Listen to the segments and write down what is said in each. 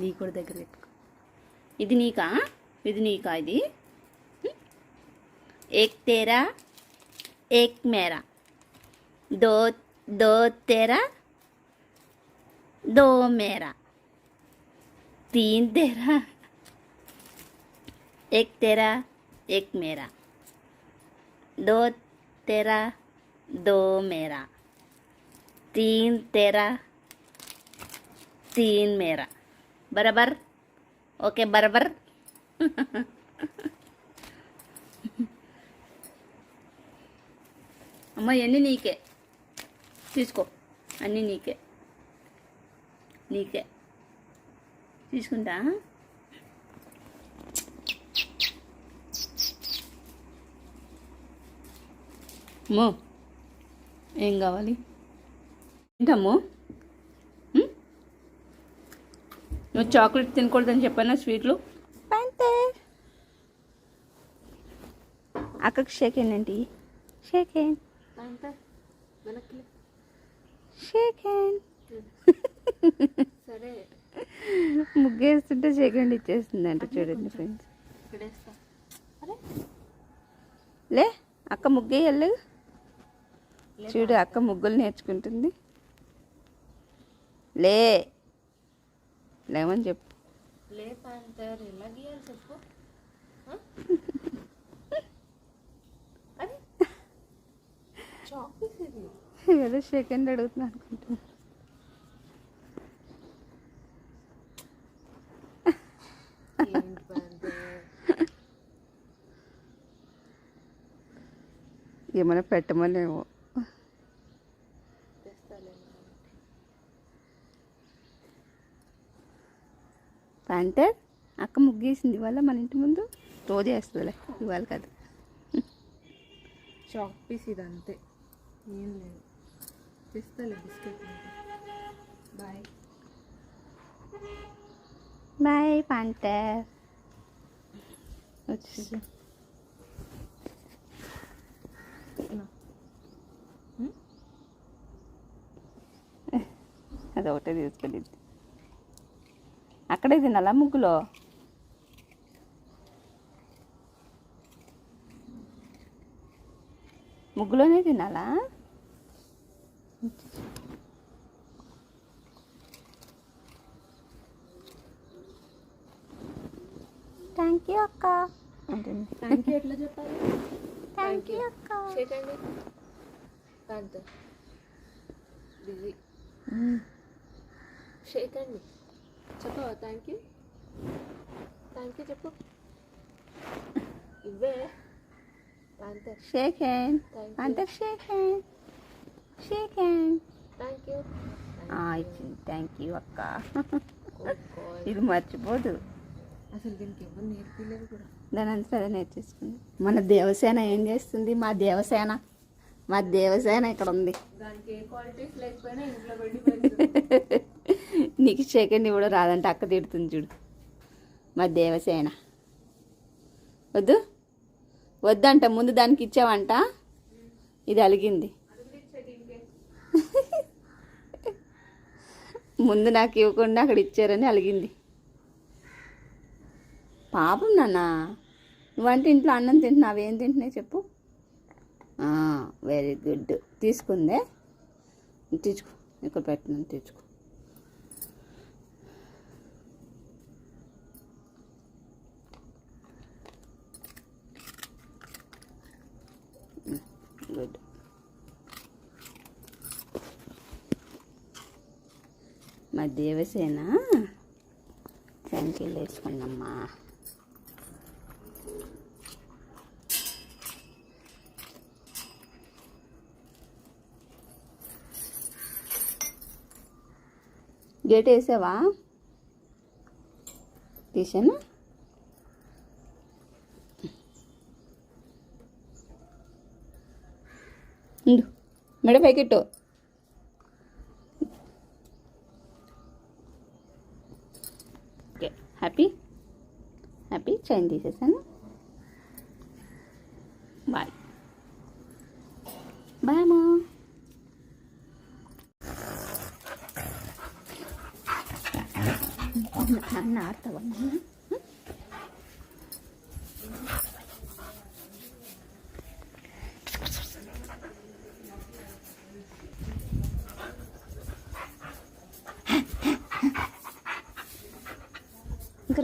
నీ కూడా దగ్గర పెట్టుకో. ఇది నీకా, ఇది నీకా, ఇది ఏక్ తేరా ఏక్ మేరా, దో దో తేరా దో మేరా, तीन तेरा एक तेरा एक मेरा, दो तेरा दो मेरा, तीन तेरा तीन मेरा. बराबर? ओके बराबर. అమ్మ ఇవన్నీ నీకే తీసుకో, అన్నీ నీకే నీకే తీసుకుంటా. అమ్మో ఏం కావాలి ఏంటమ్మో? నువ్వు చాక్లెట్ తినకూడదని చెప్పానా? స్వీట్లు అక్కకి షేక్ ఏంటి? Sheikh hand shake hand. సరే ముగ్గేస్తుంటే షేక్ హ్యాండ్ ఇచ్చేస్తుందంట. చూడండి ఫ్రెండ్స్, లే అక్క ముగ్గేయాలి. చూడు అక్క ముగ్గులు నేర్చుకుంటుంది. లే లేమని చెప్పు. లే పాంతర్ ఎలా గీయాలి చెప్పు. ఏదో షేక్ హ్యాండ్ అడుగుతున్నా అనుకుంటున్నా. ఏమైనా పెట్టమనేమో. ప్యాంటర్ అక్క ముగ్గేసింది ఇవాళ మన ఇంటి ముందు. రోజు వేస్తుందిలే, ఇవాళ కాదు. చాక్ పీస్ ఇది అంతే, ఏం లేదు. తెస్తాలే బిస్కెట్. Bye bye ప్యాంటర్. వచ్చేసి అది ఒకటే తీసుకెళ్ళింది. అక్కడే తినాలా ముగ్గులో? ముగ్గులోనే తినాలా? థ్యాంక్ యూ అక్క అంటుంది. థ్యాంక్ యూ ఎట్లా చెప్పాలి? థ్యాంక్ యూ అక్క. షేక్ అండి పాంతర్ బిజీ. షేక్ అండి చెప్పవా? థ్యాంక్ యూ చెప్పు. ఇవే పాంతర్. షేక్ హ్యాండ్ ప్యాంటర్. Shake hand shake hand. Thank you ఇచ్చింది. థ్యాంక్ యూ అక్క. ఇది మర్చిపోదు అసలు. దీనికి ఎవరు నేర్పించలేదు కూడా. దాని అంతా అదే నేర్చేసుకుంది. మన దేవసేన ఏం చేస్తుంది? మా దేవసేన ఇక్కడ ఉంది. దానికి ఏ క్వాలిటీస్ లేకపోయినా ఇంట్లో పెట్టి నీకు సెకండ్ కూడా రాదంటే అక్క తిడుతుంది చూడు. మా దేవసేన వద్దంట. ముందు దానికి ఇచ్చావంట, ఇది అలిగింది. ముందు నాకు ఇవ్వకుండా అక్కడ ఇచ్చారని అలిగింది. పాపం నాన్న, నువ్వంటే ఇంట్లో అన్నం తింటున్నావు. ఏం తింటున్నాయి చెప్పు? Very good. తీసుకుందే, తెచ్చుకో. ఇక్కడ పెట్టినాను, తెచ్చుకో. గుడ్. మా దేవసేన సంఖ్యలు వేసుకున్నమ్మా. గేట్ వేసావా? తీసాను. మెడ పైకెట్టు. ఓకే, హ్యాపీ చైన్ తీసేసాను. బాయ్ అమ్మా. ఏమన్నా ఆడతావా నాన్న? ఇంకా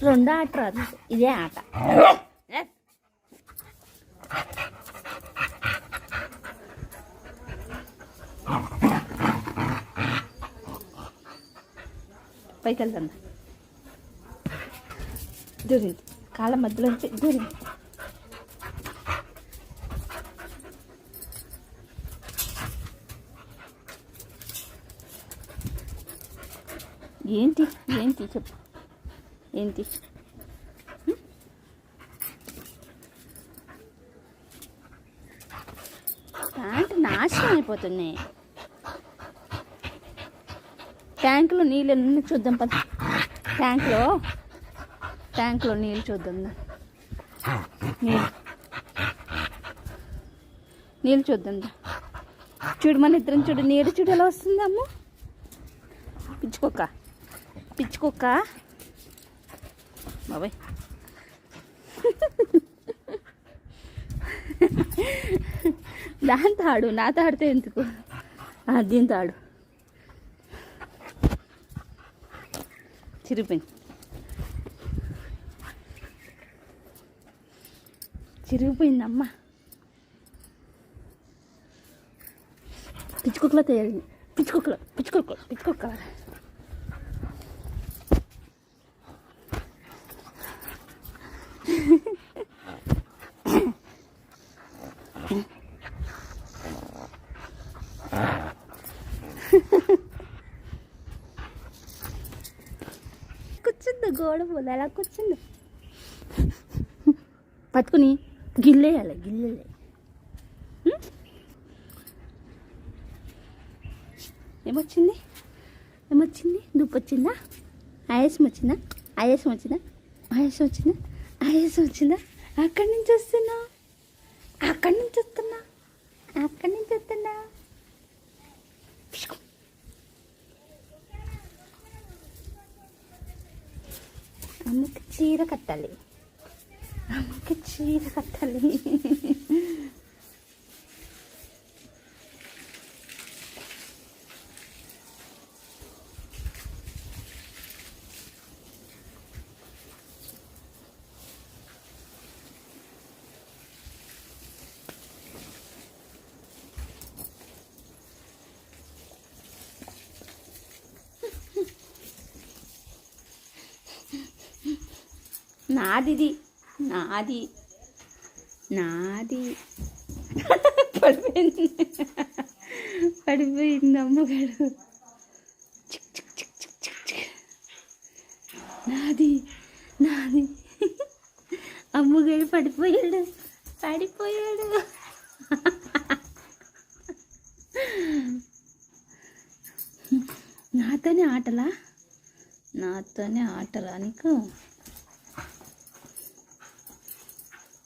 రెండో ఆట రాదు, ఇదే ఆట. పైకి వెళ్తాను, దూరింది కాళ్ళ మధ్యలోంచి దూరింది. ఏంటి ఏంటి చెప్పు, ఏంటి? ప్యాంట్ నాశనం అయిపోతున్నాయి. ట్యాంకులో నీళ్ళు ఎన్ని చూద్దాం పద. ట్యాంకులో నీళ్ళు చూద్దాం. నీళ్ళు చూద్దాం. చూడు మన ఇద్దరం చూడు, నీరు చూడు ఎలా వస్తుంది. అమ్మ పిచ్చుకోక బాబాయ్. దాంతో ఆడు, నాతో ఆడితే ఎందుకు, దీంతో ఆడు. చిరిగిపోయిందమ్మా. పిచ్చుకోకలా తయారైంది. పిచ్చుకోక కూర్చుందో గోడ పోదు, అలా కూర్చుందో. పట్టుకుని గిల్లేయాలి. ఏమొచ్చింది? దుప్పు వచ్చిందా? ఆయాసం వచ్చిందా? అక్కడి నుంచి వస్తున్నా. అమ్మకి చీర కట్టాలి. నాది పడిపోయింది అమ్మగారు. నాది అమ్మగారు పడిపోయాడు. నాతోనే ఆటలా నీకు?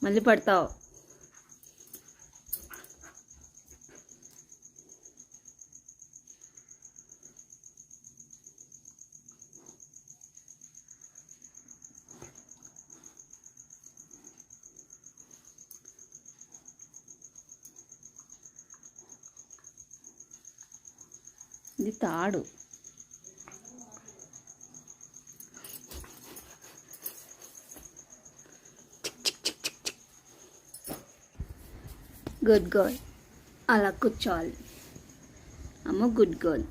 మళ్ళీ పడతావు. ఇది తాడు. గుడ్ గర్ల్, అలా కూర్చోవాలి. అమ్మ గుడ్ గర్ల్.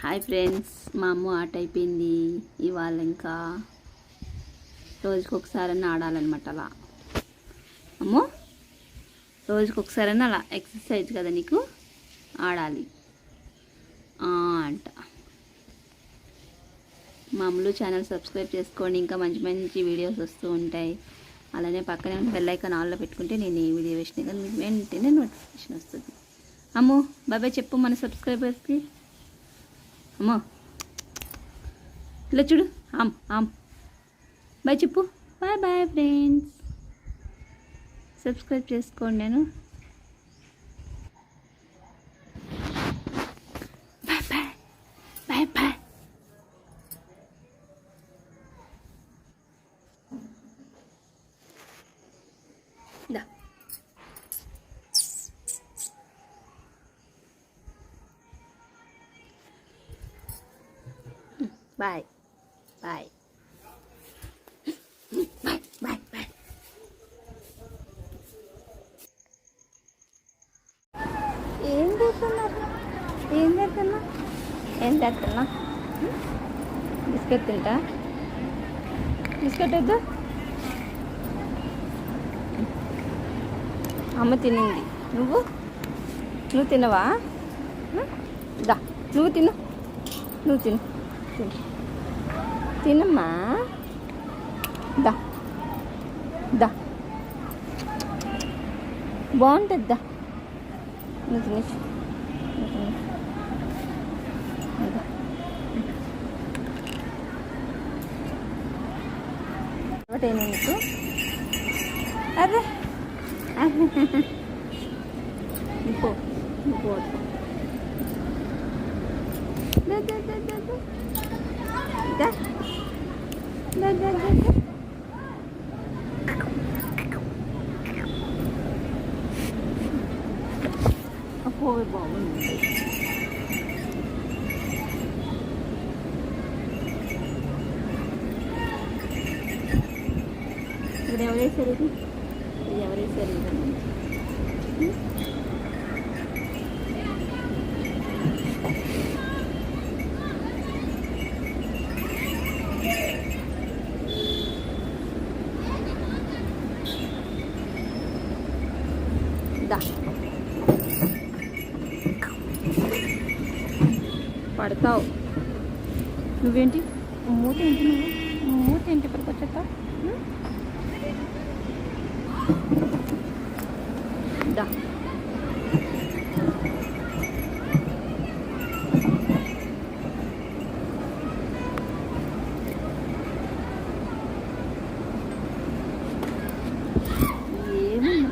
హాయ్ ఫ్రెండ్స్, మా అమ్మ ఆట అయిపోయింది. ఇవాళ ఇంకా రోజుకొకసారన్నా ఆడాలన్నమాట. అలా అమ్మో, రోజుకొకసారన్నా అలా ఎక్సర్సైజ్ కదా నీకు, ఆడాలి అంట. మా అమ్మలు ఛానల్ సబ్స్క్రైబ్ చేసుకోండి, ఇంకా మంచి మంచి వీడియోస్ వస్తూ ఉంటాయి. అలానే పక్కనే బెల్ ఐకాన్ ఆన్లో పెట్టుకుంటే నేను ఏ వీడియో వేసినా కానీ మీకు వెంటనే నోటిఫికేషన్ వస్తుంది. అమ్మో బాబాయ్ చెప్పు మన సబ్స్క్రైబర్స్కి. అమ్మో ఇలా చూడు, బాయ్ చెప్పు. బాయ్ ఫ్రెండ్స్, సబ్స్క్రైబ్ చేసుకోండి. నేను బాయ్. దా bye bye bye bye bye. ఏం చేస్తున్నారు? ఏం చేస్తున్నా? ఏం చేస్తున్నా? బిస్కెట్ తింటా. బిస్కెట్ వద్దు. అమ్మ తినింది. నువ్వు తినవా? దా నువ్వు తిను. నువ్వు తిను. తినమ్మా. దా దా బాగుంటుంది. దా నువ్వు తినేసి ఒకటేనా నీకు? అదే ఇంకో అప్పో బాగుంది. ఇక్కడ ఎవరేసారు? ఇది ఎవరేసారు? దా పడతావు. నువ్వేంటి మూతేంటి? నువ్వు మూతేంటి ఇప్పటికి వచ్చేస్తావు? దా ఏమన్నా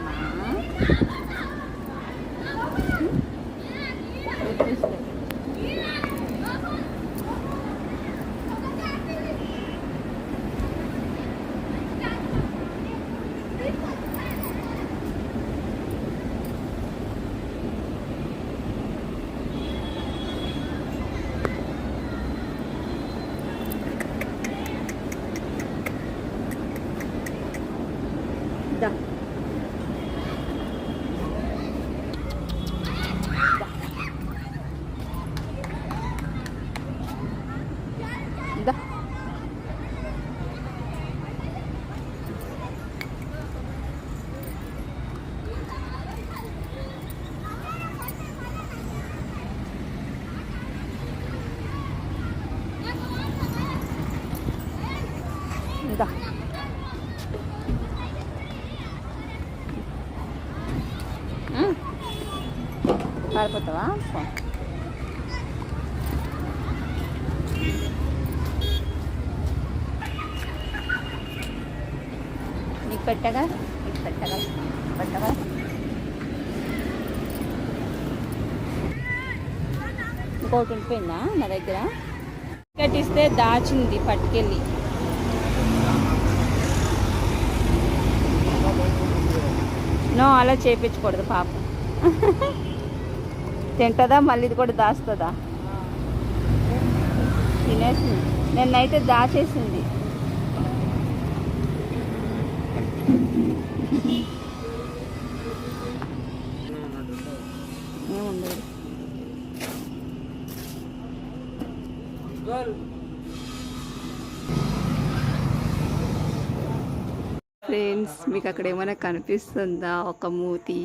దా దా దా పారిపోతావా? నీకు పెట్టగా పెట్టగా ఇంకోటి ఉండిపోయిందా నా దగ్గర? కట్టిస్తే దాచింది పట్టుకెళ్ళి. నో అలా చేయించకూడదు పాపం. తింటుందా మళ్ళీ ఇది కూడా దాస్తుందా? తినేసింది. నిన్నైతే దాచేసింది. ఏముండదు. ఫ్రెండ్స్ మీకు అక్కడ ఏమైనా కనిపిస్తుందా? ఒక మూతి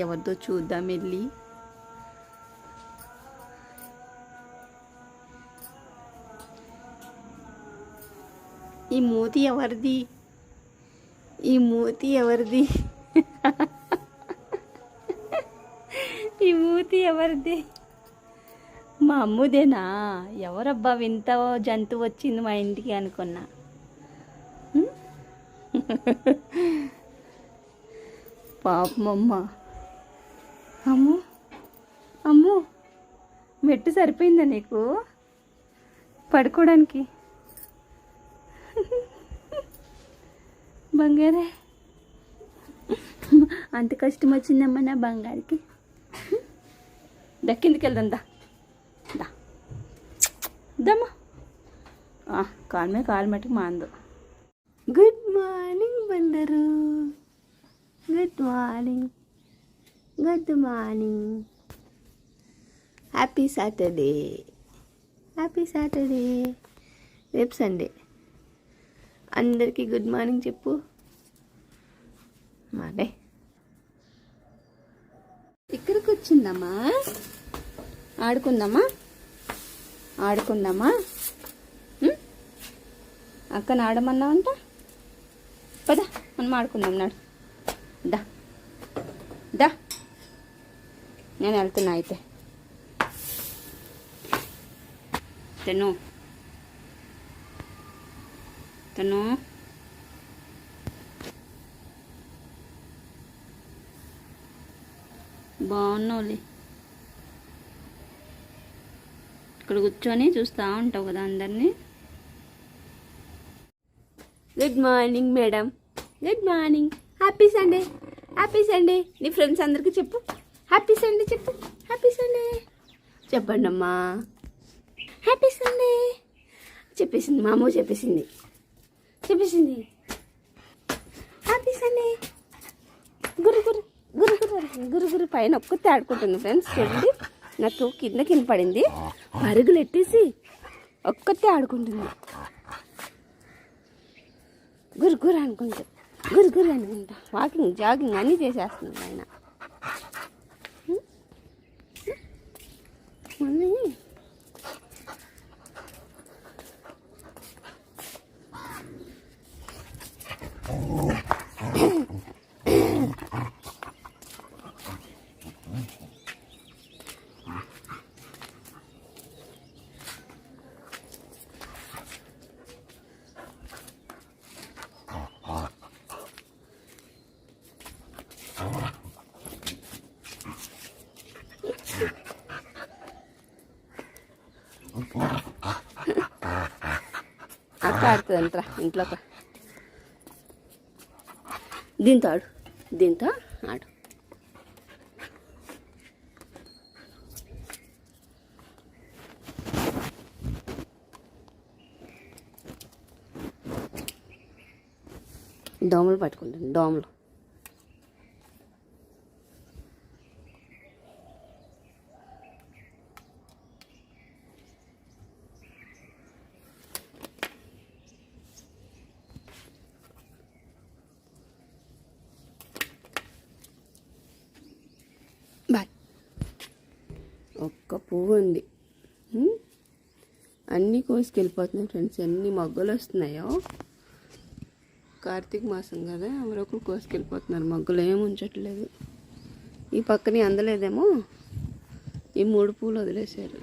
ఎవరిదో చూద్దాం వెళ్ళి. ఈ మూతి ఎవరిది? ఈ మూతి ఎవరిది? ఈ మూతి ఎవరిది? మా అమ్ముదేనా? ఎవరబ్బా వింత జంతువు వచ్చింది మా ఇంటికి అనుకున్నా. పాపమమ్మ. అమ్ము మెట్టు సరిపోయిందా నీకు పడుకోవడానికి? బంగారే అంత కష్టం వచ్చిందమ్మా నా బంగారికి. దక్కిందికి వెళ్దాం దా దా దమ్మా. కాలు మీద కాలు మట్టుకు మాందు. గుడ్ మార్నింగ్ బందరు. Good morning. Good morning. Happy Saturday. Happy Saturday. రేపు సండే. అందరికీ గుడ్ మార్నింగ్ చెప్పు. మాడే ఇక్కడికి వచ్చిందమ్మా. ఆడుకుందామా ఆడుకుందామా. అక్కని ఆడమన్నావంట. పదా మనం ఆడుకుందాం. నాడు దా దా. నేను వెళ్తున్నా అయితే. తను తను బాగున్నావులే. ఇక్కడ కూర్చొని చూస్తూ ఉంటావు కదా అందరినీ. Good morning madam. Good morning. Happy Sunday. Happy Sunday. నీ ఫ్రెండ్స్ అందరికీ చెప్పు. హ్యాపీ సండే చెప్పు. హ్యాపీ సండే చెప్పండి అమ్మా. హ్యాపీ సండే చెప్పేసింది. మా అమ్మ చెప్పేసింది. Happy Sunday. గురు గురు గురు గురు గురు గురు పైన ఒక్కతే ఆడుకుంటుంది ఫ్రెండ్స్. చూడండి నాకు కింద పడింది. పరుగులు ఎట్టేసి ఒక్కతే ఆడుకుంటుంది. గురు గురు అనుకుంటా. గురు గురు అనుకుంటా. వాకింగ్ జాగింగ్ అన్నీ చేసేస్తున్నాడు ఆయన. మమ్మీ అక్క ఆడుతుందంటరా ఇంట్లో. దీంతో ఆడు. దీంతో ఆడు. దోమలు పట్టుకుంటాను. దోమలు బాయ్. ఒక్క పువ్వు ఉంది. అన్నీ కోసుకెళ్ళిపోతున్నాయి ఫ్రెండ్స్. ఎన్ని మొగ్గలు వస్తున్నాయో. కార్తీక మాసం కదా, ఎవరొకరు కోసుకెళ్ళిపోతున్నారు. మొగ్గలు ఏమి ఉంచట్లేదు. ఈ పక్కనే అందలేదేమో. ఈ 3 పూలు వదిలేశారు.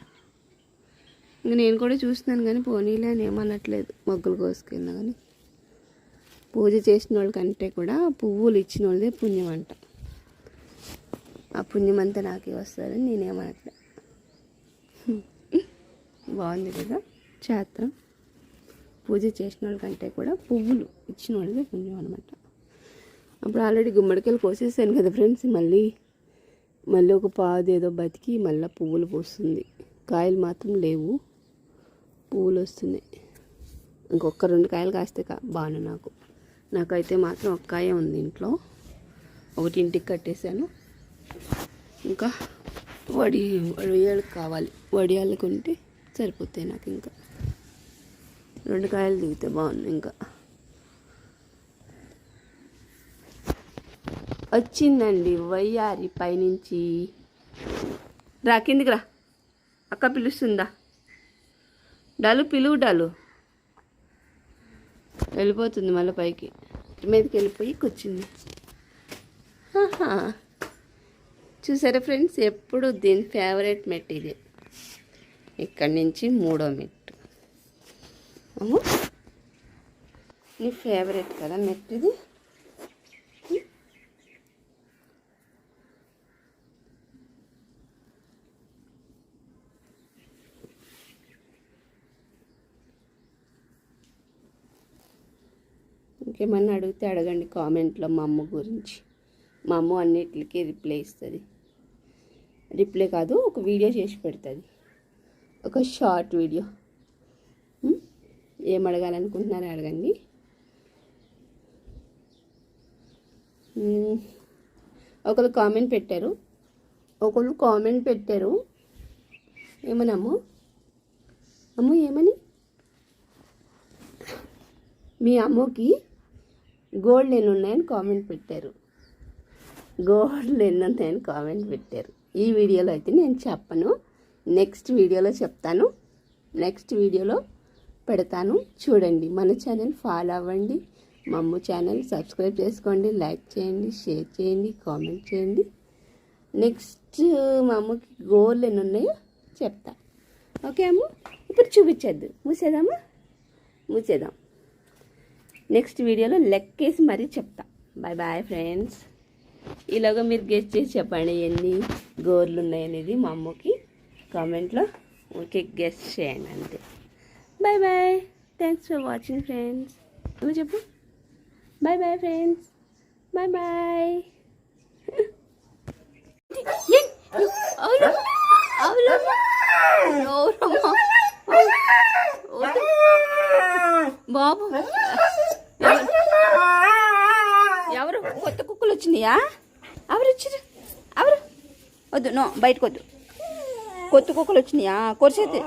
ఇంక నేను కూడా చూస్తున్నాను కానీ పోనీలే అని ఏమనట్లేదు. మొగ్గలు కోసుకెళ్ళినా కానీ పూజ చేసిన వాళ్ళకంటే కూడా పువ్వులు ఇచ్చిన వాళ్ళదే పుణ్యం అంట. ఆ పుణ్యం అంతా నాకే వస్తుందని నేనేమనట్లే. బాగుంది కదా క్షేత్రం. పూజ చేసిన వాళ్ళకంటే కూడా పువ్వులు ఇచ్చిన వాళ్ళదే పుణ్యం అనమాట. అప్పుడు ఆల్రెడీ గుమ్మడికాయలు కోసేసాను కదా ఫ్రెండ్స్. మళ్ళీ ఒక పాదు ఏదో బతికి మళ్ళీ పువ్వులు పూస్తుంది. కాయలు మాత్రం లేవు, పువ్వులు వస్తున్నాయి. ఇంకొక 2 కాయలు కాస్తే బాను. నాకైతే మాత్రం 1 కాయ ఉంది ఇంట్లో. ఒకటి ఇంటికి కట్టేశాను. ఇంకా వడియాలకు కావాలి. వడియాలకు ఉంటే సరిపోతాయి నాకు. ఇంకా 2 కాయలు దిగితే బాగుంది. ఇంకా వచ్చిందండి వయ్యారి పైనుంచి. రా కిందికి రా. అక్క పిలుస్తుందా? డాలు పిలువు. డాలు వెళ్ళిపోతుంది మళ్ళీ పైకి. మీదకి వెళ్ళిపోయి కూర్చుంది. చూసారా ఫ్రెండ్స్, ఎప్పుడు దీని ఫేవరెట్ మెట్ ఇది. ఇక్కడి నుంచి 3వ మెట్టు. నీ ఫేవరెట్ కదా మెట్ ఇది. ఇంకేమన్నా అడిగితే అడగండి కామెంట్లో మా అమ్మ గురించి. మా అమ్మ అన్నిటికీ రిప్లై ఇస్తుంది. రిప్లై కాదు, ఒక వీడియో చేసి పెడుతుంది, ఒక షార్ట్ వీడియో. ఏం అడగాలనుకుంటున్నారో అడగండి. ఒకరు కామెంట్ పెట్టారు, ఏమని అమ్ము ఏమని, మీ అమ్మకి గోల్డ్ ఎన్ని ఉన్నాయని కామెంట్ పెట్టారు. ఈ వీడియోలో అయితే నేను చెప్పను, నెక్స్ట్ వీడియోలో చెప్తాను, నెక్స్ట్ వీడియోలో పెడతాను. చూడండి, మన ఛానల్ ఫాలో అవ్వండి, మా అమ్మ ఛానల్ సబ్స్క్రైబ్ చేసుకోండి, లైక్ చేయండి, షేర్ చేయండి, కామెంట్ చేయండి. నెక్స్ట్ మా అమ్మకి గోల్డ్ ఎన్ని ఉన్నాయో చెప్తా. ఓకే అమ్మ, ఇప్పుడు చూపించద్దు, మూసేద్దాం. నెక్స్ట్ వీడియోలో లెక్కేసి మరీ చెప్తా. Bye friends. ఇలాగ మీరు గెస్ట్ చేసి చెప్పండి ఎన్ని గోర్లు ఉన్నాయనేది మా అమ్మకి కామెంట్లో. ఓకే, గెస్ట్ చేయండి అంతే. Bye. Thanks for watching friends. నువ్వు చెప్పు. Bye friends. బాయ్. బాబు, ఎవరు కొత్త కుక్కలు వచ్చినాయా? ఎవరు వచ్చారు? వద్దు, నో, బయటకు వద్దు. కొత్త కుక్కలు వచ్చినాయా? కొరిసేతే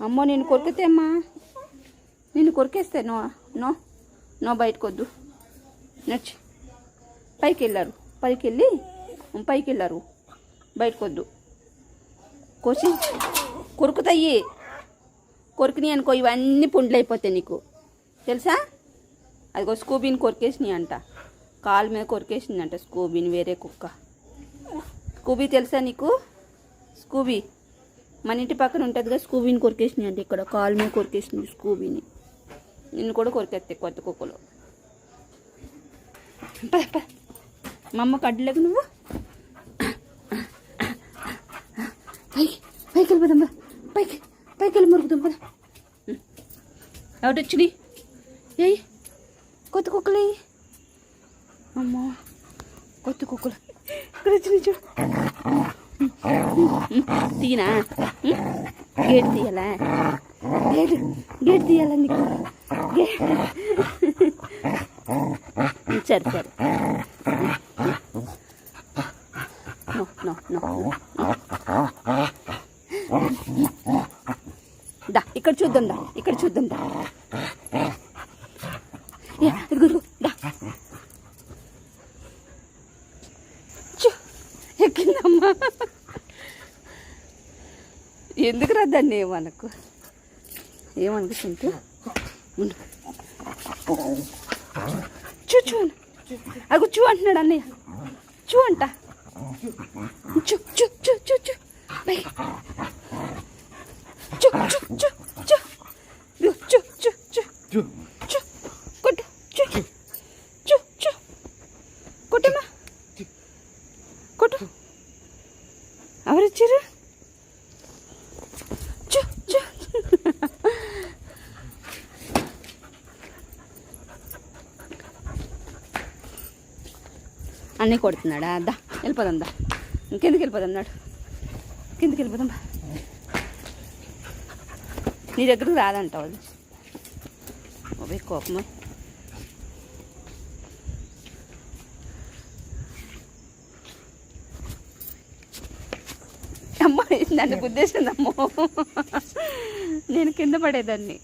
అమ్మో, నేను కొరికితే అమ్మా, నిన్ను కొరికేస్తే. నో బయటకు వద్దు. నచ్చి పైకి వెళ్ళి బయటకు వద్దు. కోసి కొరుకుతాయి. కొరికినాయి అనుకో, ఇవన్నీ పుండ్లు అయిపోతాయి నీకు తెలుసా? అదిగో స్కూబీని కొరికేసినాయి అంట, కాలు మీద కొరికేసింది అంట స్కూబీని. వేరే కుక్క స్కూబీ తెలుసా నీకు? స్కూబీ మన ఇంటి పక్కన ఉంటుందిగా, స్కూబీని కొరికేసినాయి అంటే, ఇక్కడ కాలు మీద కొరికేసింది స్కూబీని. నిన్ను కూడా కొరికేస్తాయి కొత్త కుక్కలు. మా అమ్మ కడ్డలేకు నువ్వు. పైకి వెళ్ళిపోదాం, పైకి వెళ్ళి మురుగుదాం పద. ఎవరు వచ్చినాయి? ఏయ్, కొత్త కుక్కలు. అమ్మో, కొత్త కుక్కలు ఇక్కడ వచ్చినాయి చూడు. తీనా? గేట్ తీయాలా? గేట్ తీయాలా నీకు? సరే. దా, ఇక్కడ చూద్దాం దా. దా, ఎక్కిందమ్మా. ఎందుకు రాదండి ఏమనుకుంటే చూ అగు చూ అంటున్నాడు అన్నయ్య. చూ అంట. చూ కొట్టమ్మా, కొట్టు. ఎవరిచ్చారు? అన్నీ కొడుతున్నాడా? దా, వెళ్ళిపోదాం దా. ఇంకెందుకు వెళ్ళిపోదాం నాడు, కిందకి వెళ్ళిపోదాం. నీ దగ్గరకు రాదంటావు అది. ఓకే, కోపమా. అమ్మ, నన్ను గుద్దేసిందమ్మో. నేను కింద పడేదాన్ని.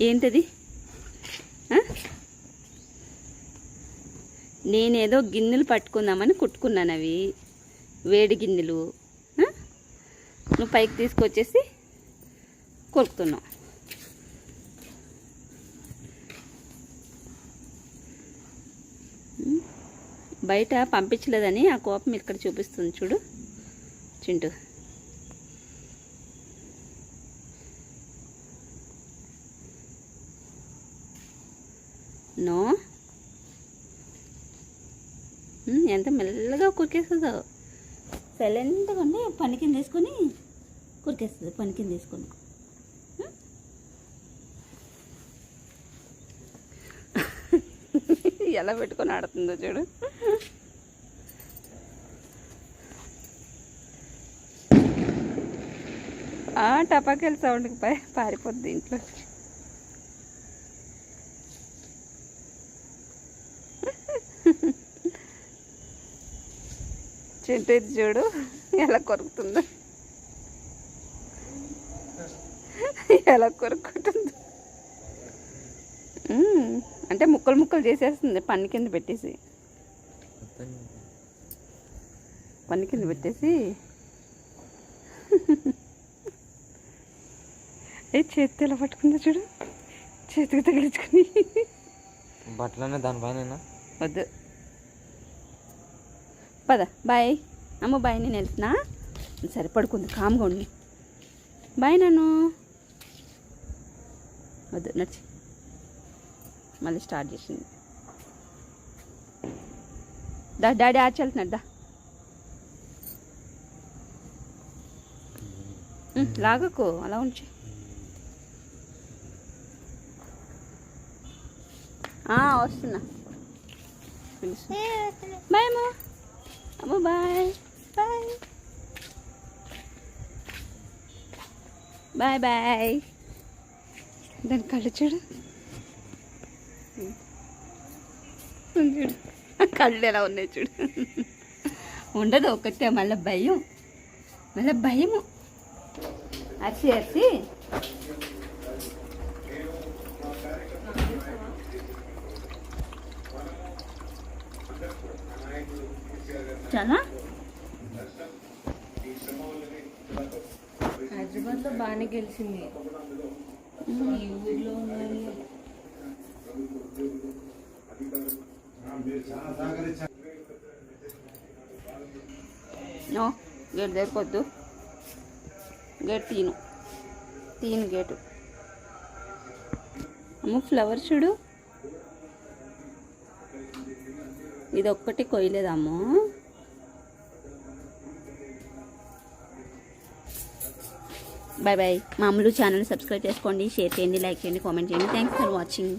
ఏంటది? నేనేదో గిన్నెలు పట్టుకుందామని కుట్టుకున్నాను, అవి వేడి గిన్నెలు. నువ్వు పైకి తీసుకొచ్చేసి కొరుకుతున్నావు. బయట పంపించలేదని ఆ కోపం ఇక్కడ చూపిస్తుంది చూడు చింటూ. నో, ఎంత మెల్లగా కురికేస్తుందో. సైలెంట్గా ఉండి పని కింద తీసుకొని కురికేస్తుంది. పని కింద తీసుకొని ఎలా పెట్టుకొని ఆడుతుందో చూడు. టపాకాయల సౌండ్కి పారిపోద్ది ఇంట్లో. చింటూ ఇది చూడు ఎలా కొరుకుతుందో, ఎలా కొరుక్కుంటుందో. అంటే ముక్కలు ముక్కలు చేసేస్తుంది పన్ను కింద పెట్టేసి, పన్ను కింద పెట్టేసి చేతి ఎలా పట్టుకుందో చూడు, చేతికి తగిలించుకుని. బట్టలనే దానిపైన వద్దు, పద బాయ్ అమ్మ. బాయ్, నేను వెళ్తున్నా. సరే పడుకుంది, కామ్గా ఉండి. బాయ్ నన్ను. వద్దు నడిచి, మళ్ళీ స్టార్ట్ చేసింది. డాడీ ఆచి వెళ్తున్నాడు దా. లాగకు, అలా ఉంచి. వస్తున్నా, పిలుసు. బాయ్ అమ్మ. అమ్మ బాయ్ బాయ్ బాయ్ బాయ్. దాని కళ్ళు చూడు, చూడు కళ్ళు ఎలా ఉన్నాయి చూడు. ఉండదు ఒకటే, మళ్ళీ భయం, మళ్ళీ భయము. అరిసి అరిసి చాలా. హైదరాబాద్లో బాగానే గెలిచింది, ఈ ఊర్లో ఉన్నది. గేట్ దగ్గరకొద్దు, గేట్ తీను గేటు. అమ్మ ఫ్లవర్ చూడు, ఇది ఒక్కటి కొయ్యలేదమ్మో. Bye bye. మా అమ్ములు ఛానల్ సబ్స్క్రైబ్ చేసుకోండి, షేర్ చేయండి, లైక్ చేయండి, కామెంట్ చేయండి. Thanks for watching.